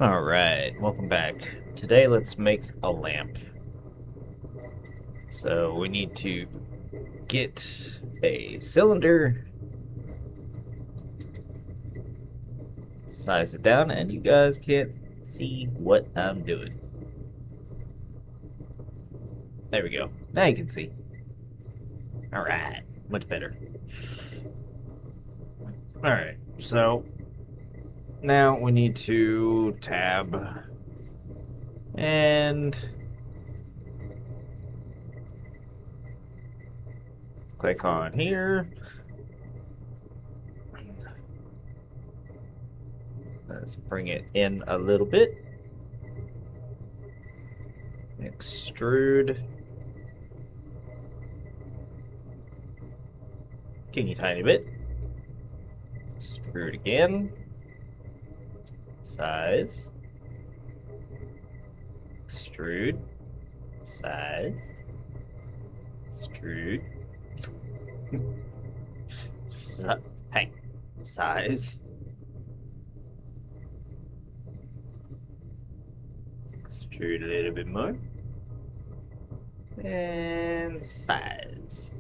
Alright, welcome back. Today let's make a lamp. So we need to get a cylinder, size it down, and you guys can't see what I'm doing. There we go. Now you can see. Alright, much better. Alright, so now we need to tab and click on here. Let's bring it in a little bit. Extrude. Teeny tiny bit. Extrude again. Size. Extrude. Size. Extrude. Hey. Size. Extrude a little bit more. And size.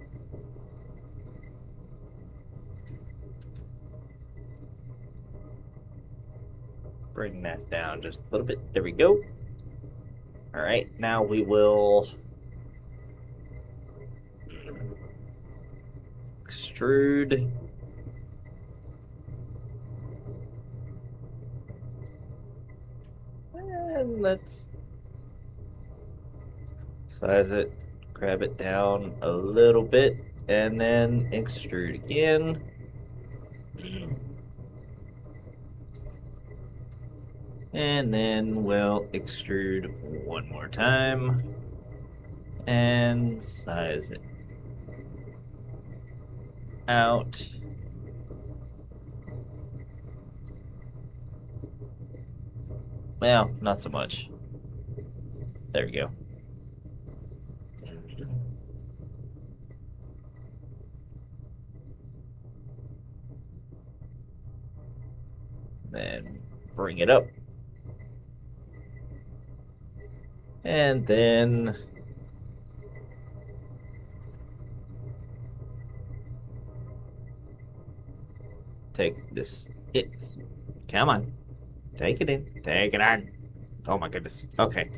Bring that down just a little bit. There we go. All right, now we will extrude. And let's size it, grab it down a little bit, and then extrude again. And then we'll extrude one more time and size it out. Well, not so much. There we go. Then bring it up. And then take this. Come on. Take it in. Take it on. Oh my goodness. Okay.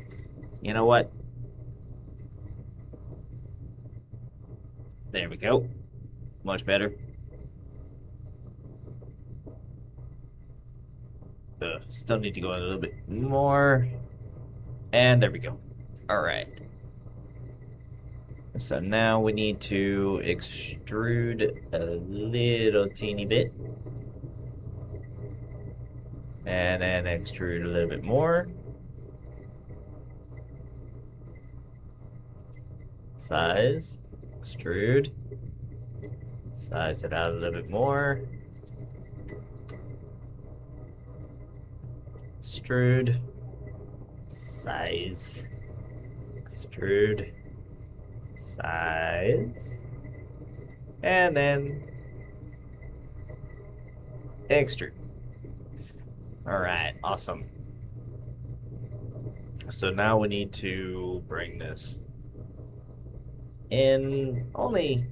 You know what? There we go. Much better. Still need to go a little bit more. And there we go. All right. So now we need to extrude a little teeny bit. And then extrude a little bit more. Size. Extrude. Size it out a little bit more. Extrude. Size. Extrude. Size. And then extrude. All right, awesome. So now we need to bring this in only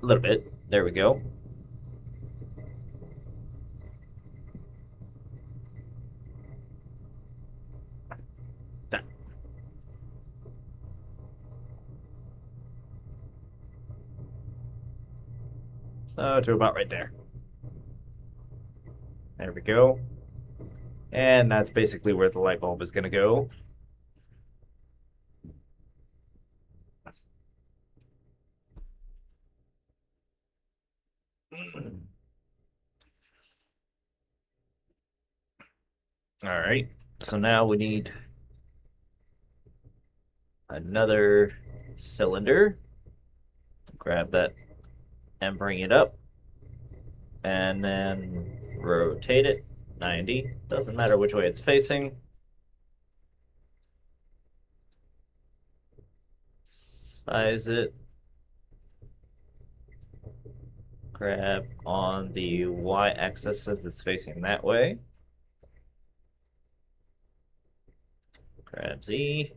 a little bit. There we go. Done. So to about right there. There we go. And that's basically where the light bulb is going to go. All right. So now we need another cylinder. Grab that and bring it up. And then rotate it 90. Doesn't matter which way it's facing. Size it. Grab on the y-axis as it's facing that way. Grab Z.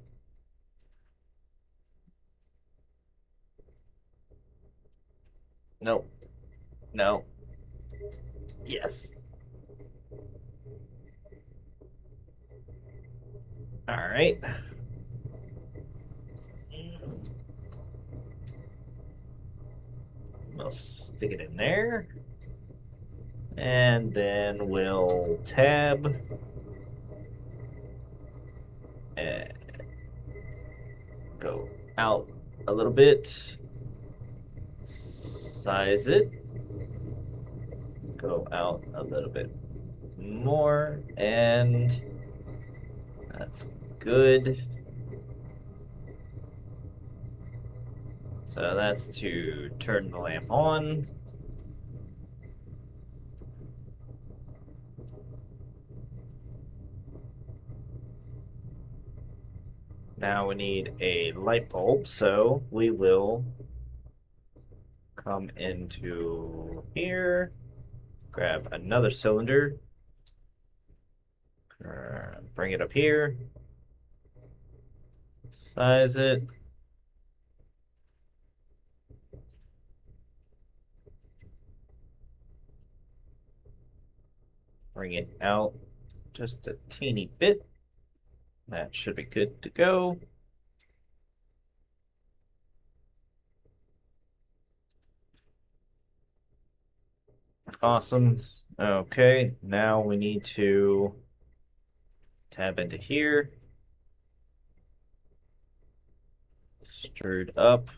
Nope. No. Yes. All right. We'll stick it in there. And then we'll tab and go out a little bit. Size it. Go out a little bit more. And that's good. So that's to turn the lamp on. Now we need a light bulb, so we will come into here, grab another cylinder, bring it up here, size it, bring it out just a teeny bit. That should be good to go. Awesome. Okay, now we need to tab into here. Stirred up.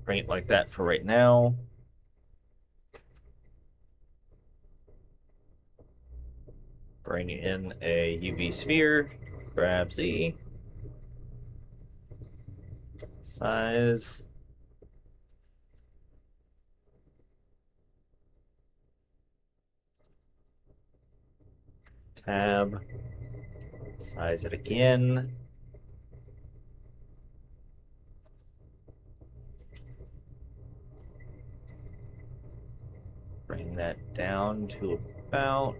Bring it like that for right now. Bring in a UV sphere. Grab Z. Size. Tab. Size it again. Bring that down to about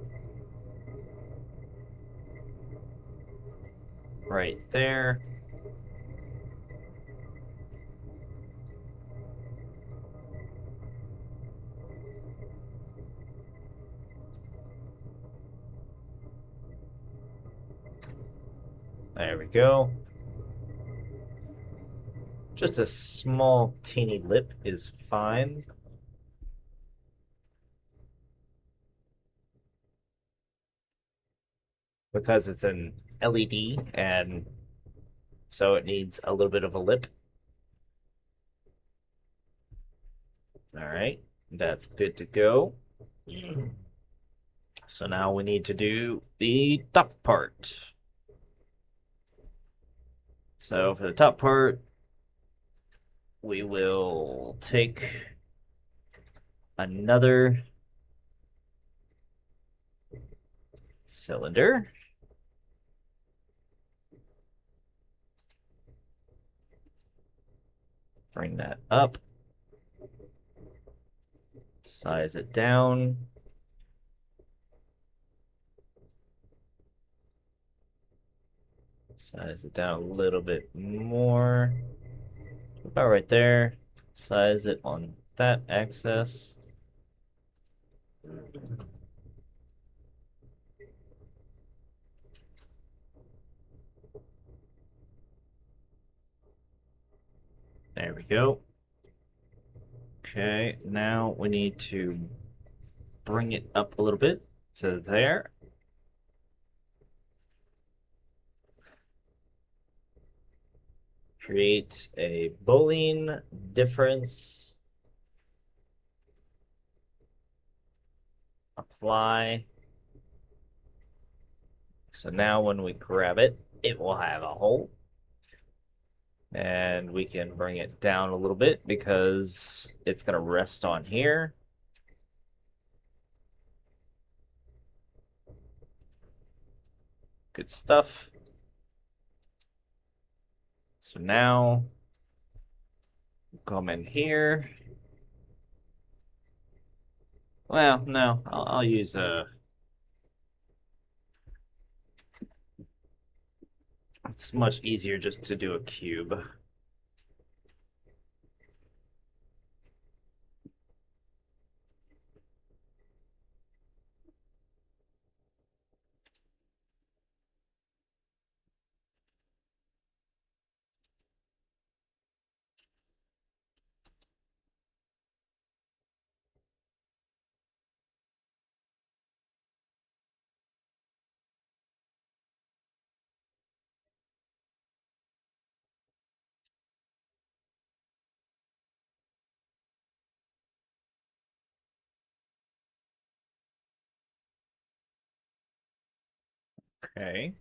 right there. There we go. Just a small teeny lip is fine. Because it's an LED and so it needs a little bit of a lip. All right, that's good to go. So now we need to do the top part. So for the top part, we will take another cylinder. Bring that up. Size it down. Size it down a little bit more. About right there. Size it on that axis. There we go. Okay, now we need to bring it up a little bit to there. Create a Boolean difference. Apply. So now when we grab it, it will have a hole. And we can bring it down a little bit because it's going to rest on here. Good stuff. So now come in here. Well, no, I'll use it's much easier just to do a cube. Okay.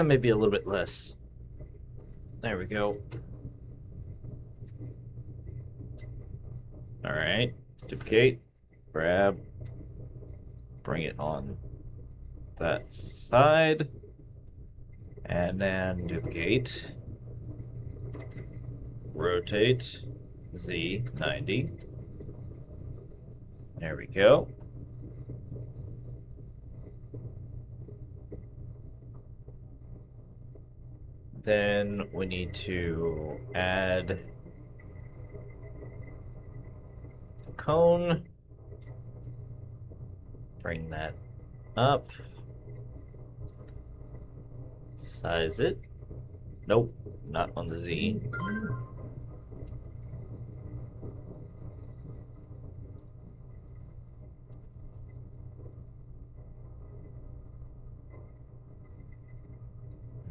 Maybe a little bit less. There we go. All right. Duplicate. Grab. Bring it on that side. And then duplicate. Rotate. Z 90. There we go. Then we need to add a cone. Bring that up. Size it. Nope, not on the Z.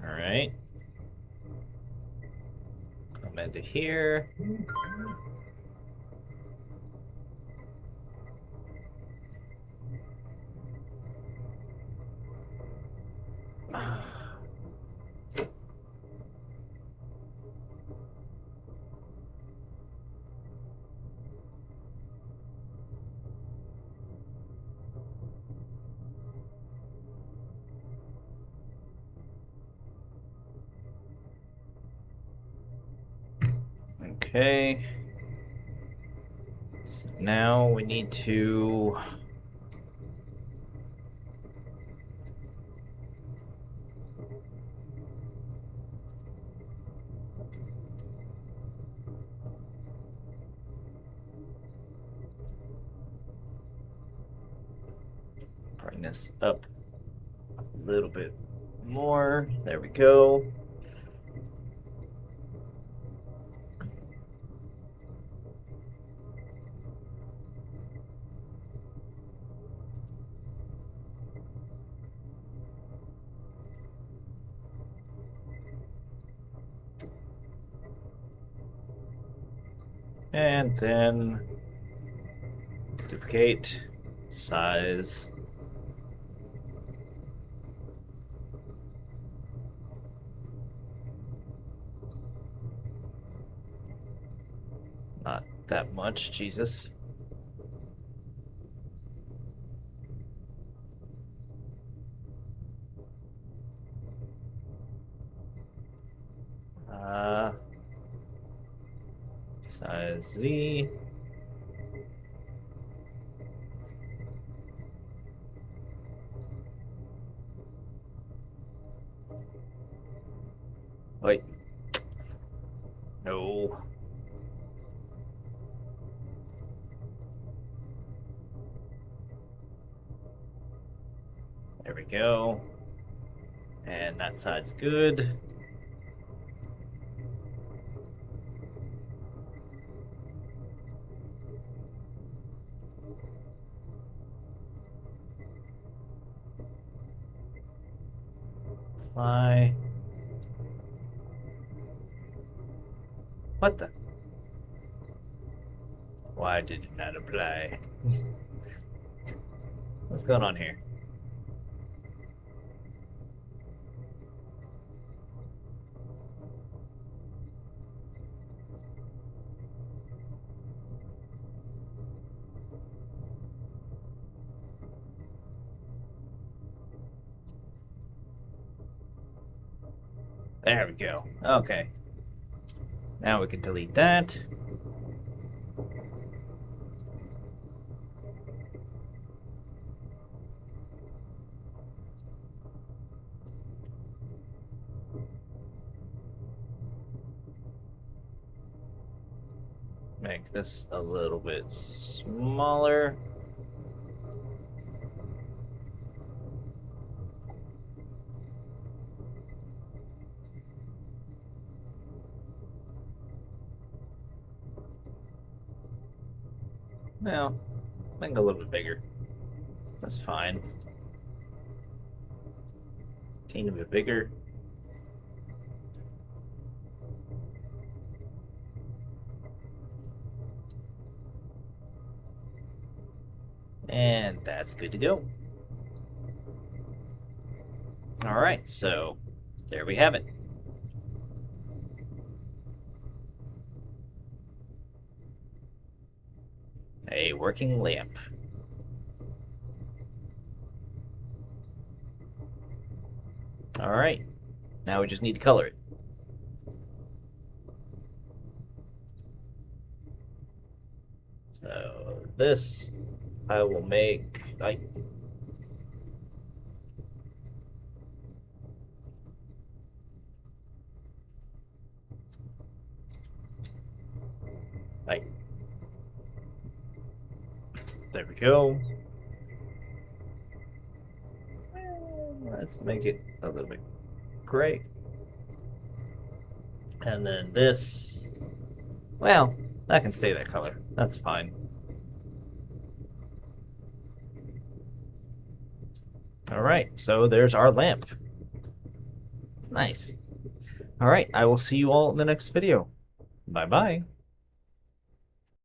All right. Come into here. Okay. So now we need to bring this up a little bit more. There we go. And then duplicate, size. Not that much, Jesus. Uh, Size Z. Wait. No. There we go. And that side's good. Apply. What the? Why did it not apply? What's going on here? There we go. Okay. Now we can delete that. Make this a little bit smaller. No, make it a little bit bigger. That's fine. Teeny bit bigger. And that's good to go. All right, so there we have it. A working lamp. All right, now we just need to color it. So this I will make like there we go. Let's make it a little bit gray. And then this, well, that can stay that color. That's fine. All right, so there's our lamp. Nice. All right, I will see you all in the next video. Bye-bye.